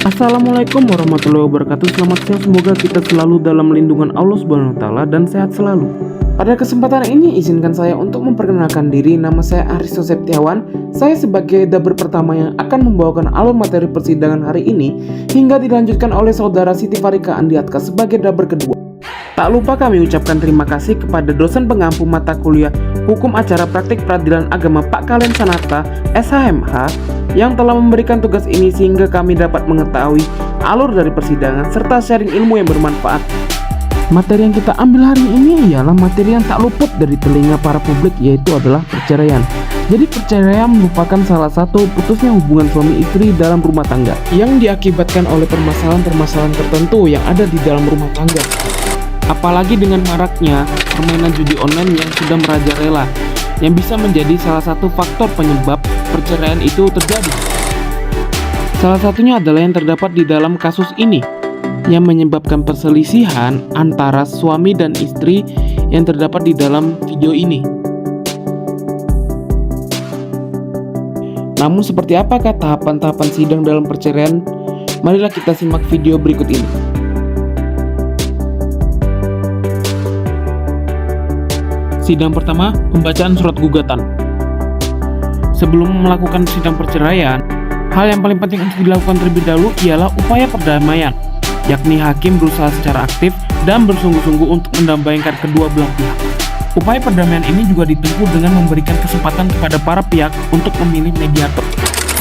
Assalamualaikum warahmatullahi wabarakatuh. Selamat siang, semoga kita selalu dalam lindungan Allah Subhanahu wa taala dan sehat selalu. Pada kesempatan ini izinkan saya untuk memperkenalkan diri. Nama saya Aristo Septiawan. Saya sebagai daber pertama yang akan membawakan alur materi persidangan hari ini hingga dilanjutkan oleh saudara Siti Farika Andiatka sebagai daber kedua. Tak lupa kami ucapkan terima kasih kepada dosen pengampu mata kuliah Hukum Acara Praktik Peradilan Agama Pak Kalen Sanata, SHMH, yang telah memberikan tugas ini sehingga kami dapat mengetahui alur dari persidangan serta sharing ilmu yang bermanfaat. Materi yang kita ambil hari ini ialah materi yang tak luput dari telinga para publik, yaitu adalah perceraian. Jadi perceraian merupakan salah satu putusnya hubungan suami istri dalam rumah tangga yang diakibatkan oleh permasalahan-permasalahan tertentu yang ada di dalam rumah tangga. Apalagi dengan maraknya permainan judi online yang sudah merajalela, yang bisa menjadi salah satu faktor penyebab perceraian itu terjadi. Salah satunya adalah yang terdapat di dalam kasus ini, yang menyebabkan perselisihan antara suami dan istri yang terdapat di dalam video ini. Namun seperti apakah tahapan-tahapan sidang dalam perceraian? Marilah kita simak video berikut ini. Sidang pertama, pembacaan surat gugatan. Sebelum melakukan sidang perceraian, hal yang paling penting untuk dilakukan terlebih dahulu ialah upaya perdamaian, yakni hakim berusaha secara aktif dan bersungguh-sungguh untuk mendamaikan kedua belah pihak. Upaya perdamaian ini juga ditempuh dengan memberikan kesempatan kepada para pihak untuk memilih mediator,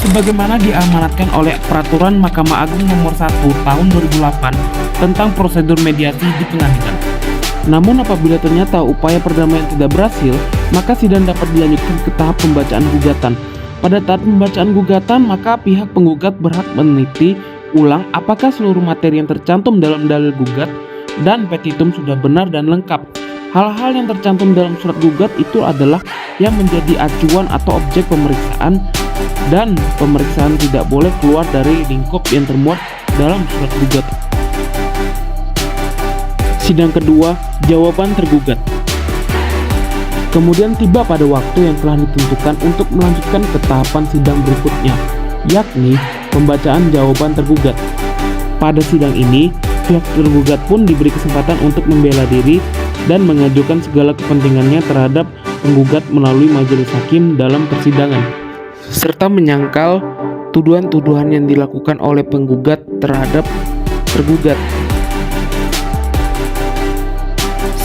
sebagaimana diamanatkan oleh Peraturan Mahkamah Agung Nomor 1 Tahun 2008 tentang prosedur mediasi di pengadilan. Namun apabila ternyata upaya perdamaian tidak berhasil, maka sidang dapat dilanjutkan ke tahap pembacaan gugatan. Pada tahap pembacaan gugatan, maka pihak penggugat berhak meneliti ulang apakah seluruh materi yang tercantum dalam dalil gugat dan petitum sudah benar dan lengkap. Hal-hal yang tercantum dalam surat gugat itu adalah yang menjadi acuan atau objek pemeriksaan, dan pemeriksaan tidak boleh keluar dari lingkup yang termuat dalam surat gugat. Sidang kedua, jawaban tergugat. Kemudian tiba pada waktu yang telah ditentukan untuk melanjutkan ke tahapan sidang berikutnya, yakni pembacaan jawaban tergugat. Pada sidang ini, pihak tergugat pun diberi kesempatan untuk membela diri dan mengajukan segala kepentingannya terhadap penggugat melalui majelis hakim dalam persidangan, serta menyangkal tuduhan-tuduhan yang dilakukan oleh penggugat terhadap tergugat.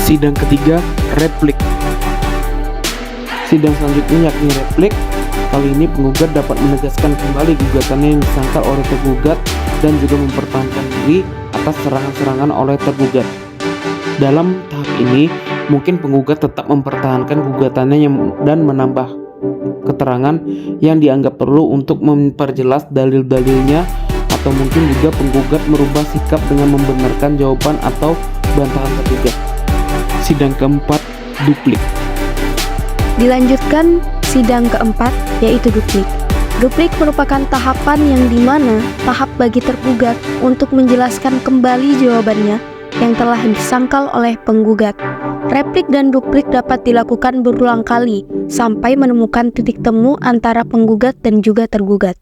Sidang ketiga, replik. Sidang selanjutnya yakni replik. Kali ini penggugat dapat menegaskan kembali gugatannya yang disangkal oleh tergugat dan juga mempertahankan diri atas serangan-serangan oleh tergugat. Dalam tahap ini, mungkin penggugat tetap mempertahankan gugatannya dan menambah keterangan yang dianggap perlu untuk memperjelas dalil-dalilnya, atau mungkin juga penggugat merubah sikap dengan membenarkan jawaban atau bantahan tergugat. Sidang keempat, duplik. Dilanjutkan sidang keempat, yaitu duplik. Duplik merupakan tahapan yang dimana tahap bagi tergugat untuk menjelaskan kembali jawabannya yang telah disangkal oleh penggugat. Replik dan duplik dapat dilakukan berulang kali sampai menemukan titik temu antara penggugat dan juga tergugat.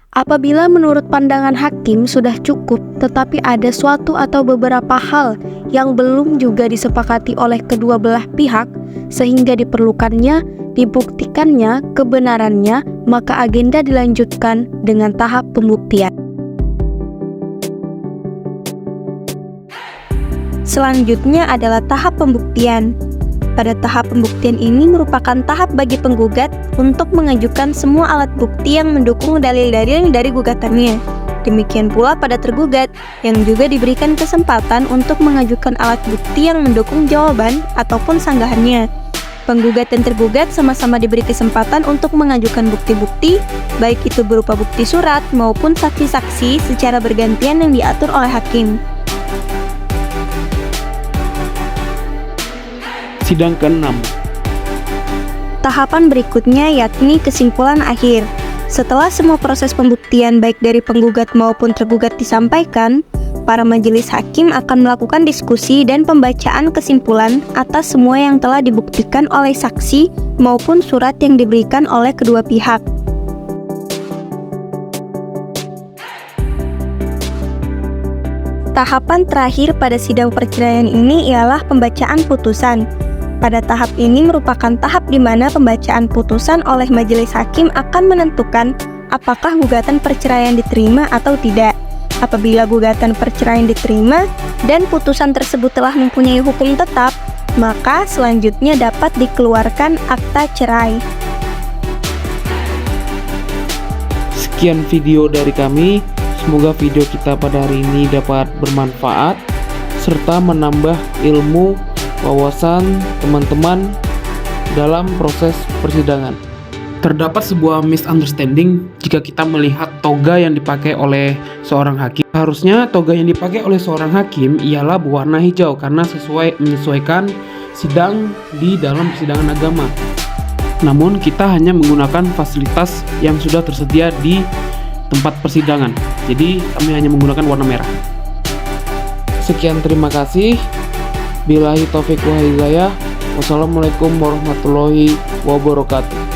Apabila menurut pandangan hakim sudah cukup, tetapi ada suatu atau beberapa hal yang belum juga disepakati oleh kedua belah pihak, sehingga diperlukannya dibuktikannya kebenarannya, maka agenda dilanjutkan dengan tahap pembuktian. Selanjutnya adalah tahap pembuktian. Pada tahap pembuktian ini merupakan tahap bagi penggugat untuk mengajukan semua alat bukti yang mendukung dalil-dalil dari gugatannya. Demikian pula pada tergugat yang juga diberikan kesempatan untuk mengajukan alat bukti yang mendukung jawaban ataupun sanggahannya. Penggugat dan tergugat sama-sama diberi kesempatan untuk mengajukan bukti-bukti, baik itu berupa bukti surat maupun saksi-saksi secara bergantian yang diatur oleh hakim. Sidang ke-6. Tahapan berikutnya yakni kesimpulan akhir. Setelah semua proses pembuktian baik dari penggugat maupun tergugat disampaikan, para majelis hakim akan melakukan diskusi dan pembacaan kesimpulan atas semua yang telah dibuktikan oleh saksi maupun surat yang diberikan oleh kedua pihak. Tahapan terakhir pada sidang perceraian ini ialah pembacaan putusan. Pada tahap ini merupakan tahap di mana pembacaan putusan oleh majelis hakim akan menentukan apakah gugatan perceraian diterima atau tidak. Apabila gugatan perceraian diterima dan putusan tersebut telah mempunyai hukum tetap, maka selanjutnya dapat dikeluarkan akta cerai. Sekian video dari kami. Semoga video kita pada hari ini dapat bermanfaat serta menambah ilmu wawasan teman-teman dalam proses persidangan. Terdapat sebuah misunderstanding jika kita melihat toga yang dipakai oleh seorang hakim. Harusnya toga yang dipakai oleh seorang hakim ialah berwarna hijau karena menyesuaikan sidang di dalam persidangan agama. Namun kita hanya menggunakan fasilitas yang sudah tersedia di tempat persidangan. Jadi kami hanya menggunakan warna merah. Sekian, terima kasih. Billahi taufiq wal hidayah. Wassalamualaikum warahmatullahi wabarakatuh.